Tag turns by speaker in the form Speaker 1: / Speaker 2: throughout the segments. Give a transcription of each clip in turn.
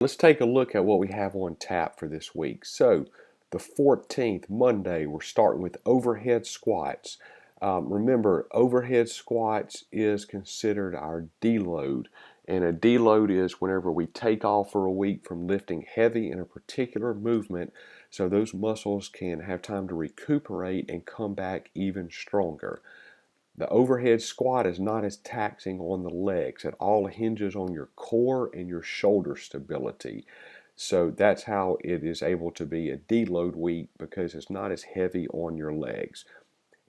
Speaker 1: Let's take a look at what we have on tap for this week. So, the 14th, Monday, we're starting with overhead squats. Remember, overhead squats is considered our deload. And a deload is whenever we take off for a week from lifting heavy in a particular movement so those muscles can have time to recuperate and come back even stronger. The overhead squat is not as taxing on the legs. It all hinges on your core and your shoulder stability. So that's how it is able to be a deload week because it's not as heavy on your legs.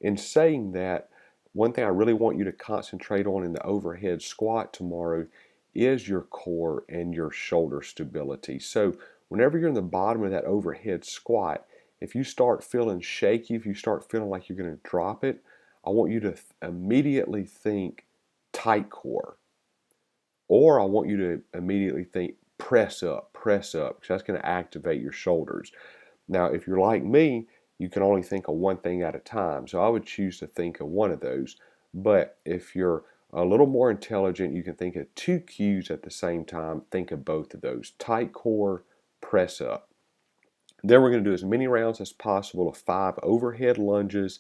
Speaker 1: In saying that, one thing I really want you to concentrate on in the overhead squat tomorrow is your core and your shoulder stability. So whenever you're in the bottom of that overhead squat, if you start feeling shaky, if you start feeling like you're going to drop it, I want you to immediately think tight core. Or I want you to immediately think press up, because that's going to activate your shoulders. Now, if you're like me, you can only think of one thing at a time. So I would choose to think of one of those. But if you're a little more intelligent, you can think of two cues at the same time. Think of both of those tight core, press up. Then we're going to do as many rounds as possible of 5 overhead lunges,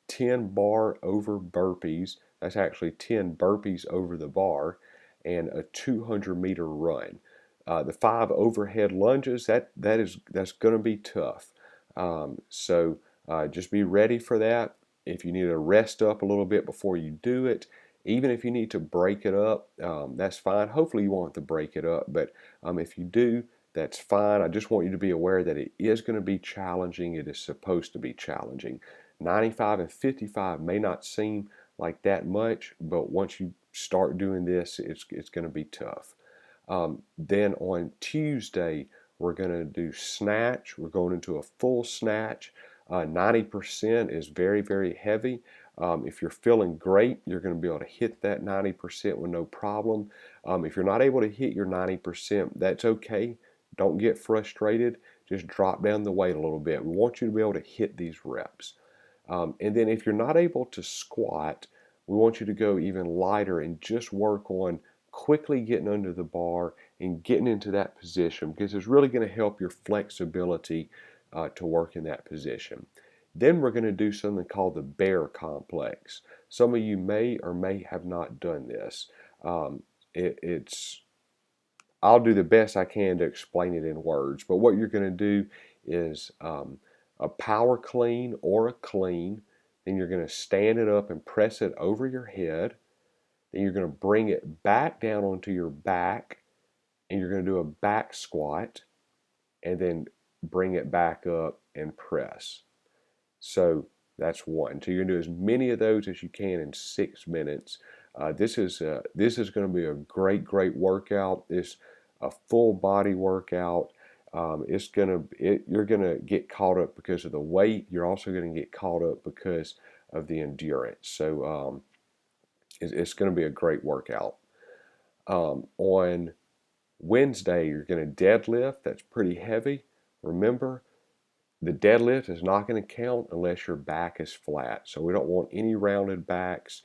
Speaker 1: 10 bar over burpees. That's actually 10 burpees over the bar, and a 200-meter run. The 5 overhead lunges, that's going to be tough. Just be ready for that. If you need to rest up a little bit before you do it, even if you need to break it up, that's fine. Hopefully you won't have to break it up, but if you do, that's fine. I just want you to be aware that it is going to be challenging. It is supposed to be challenging. 95 and 55 may not seem like that much, but once you start doing this, it's going to be tough. Then on Tuesday, we're going to do snatch. We're going into a full snatch. 90% is very, very heavy. If you're feeling great, you're going to be able to hit that 90% with no problem. If you're not able to hit your 90%, that's okay. Don't get frustrated. Just drop down the weight a little bit. We want you to be able to hit these reps. And then if you're not able to squat, we want you to go even lighter and just work on quickly getting under the bar and getting into that position because it's really going to help your flexibility to work in that position. Then we're going to do something called the bear complex. Some of you may or may have not done this. It's I'll do the best I can to explain it in words, but what you're going to do is a power clean or a clean. Then you're going to stand it up and press it over your head. Then you're going to bring it back down onto your back and you're going to do a back squat and then bring it back up and press. So that's one. So you're going to do as many of those as you can in 6 minutes. This is going to be a great workout. It's a full body workout. You're gonna get caught up because of the weight. You're also gonna get caught up because of the endurance. So it's gonna be a great workout. On Wednesday, you're gonna deadlift. That's pretty heavy. Remember, the deadlift is not going to count unless your back is flat. So we don't want any rounded backs.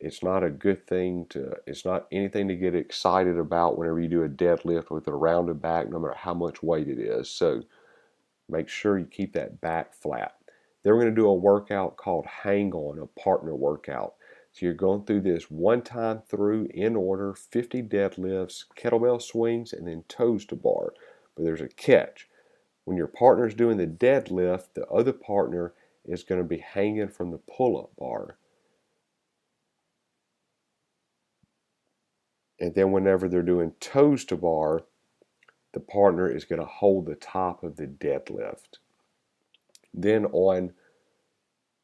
Speaker 1: It's not anything to get excited about whenever you do a deadlift with a rounded back, no matter how much weight it is. So make sure you keep that back flat. Then we're going to do a workout called hang on, a partner workout. So you're going through this one time through in order, 50 deadlifts, kettlebell swings, and then toes to bar. But there's a catch. When your partner's doing the deadlift, the other partner is going to be hanging from the pull-up bar. And then whenever they're doing toes to bar, the partner is going to hold the top of the deadlift. Then on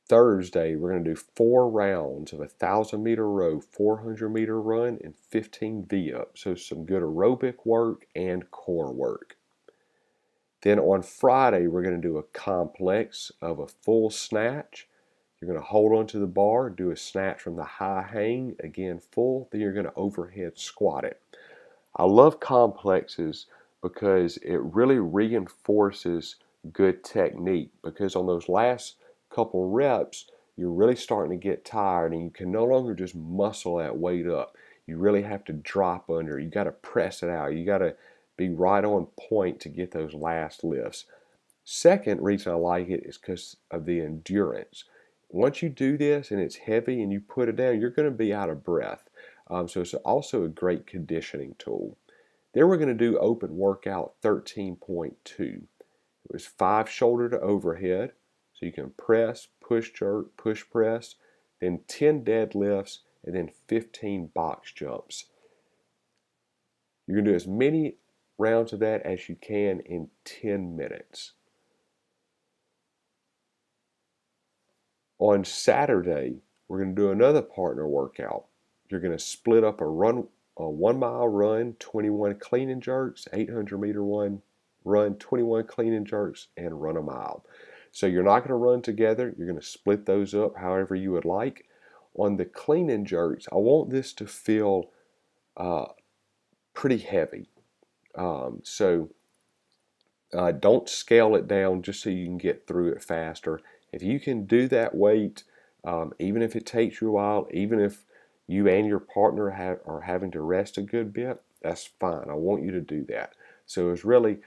Speaker 1: Thursday, we're going to do 4 rounds of a 1,000-meter row, 400-meter run, and 15 V-ups. So some good aerobic work and core work. Then on Friday, we're going to do a complex of a full snatch. You're going to hold onto the bar, do a snatch from the high hang, again full, then you're going to overhead squat it. I love complexes because it really reinforces good technique because on those last couple reps, you're really starting to get tired and you can no longer just muscle that weight up. You really have to drop under. You got to press it out. You got to be right on point to get those last lifts. Second reason I like it is because of the endurance. Once you do this and it's heavy and you put it down, you're going to be out of breath. So it's also a great conditioning tool. Then we're going to do open workout 13.2. It was 5 shoulder to overhead. So you can press, push jerk, push press, then 10 deadlifts, and then 15 box jumps. You're going to do as many rounds of that as you can in 10 minutes. On Saturday, we're going to do another partner workout. You're going to split up a 1 mile run, 21 clean and jerks, 800-meter run, 21 clean and jerks, and run a mile. So you're not going to run together. You're going to split those up however you would like. On the clean and jerks, I want this to feel pretty heavy. So don't scale it down just so you can get through it faster. If you can do that weight, even if it takes you a while, even if you and your partner are having to rest a good bit, that's fine. I want you to do that. So it's really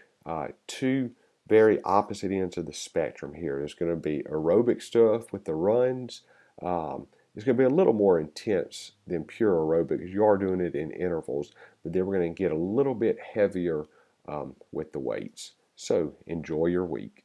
Speaker 1: two very opposite ends of the spectrum here. There's going to be aerobic stuff with the runs. It's going to be a little more intense than pure aerobic because you are doing it in intervals, but then we're going to get a little bit heavier with the weights. So enjoy your week.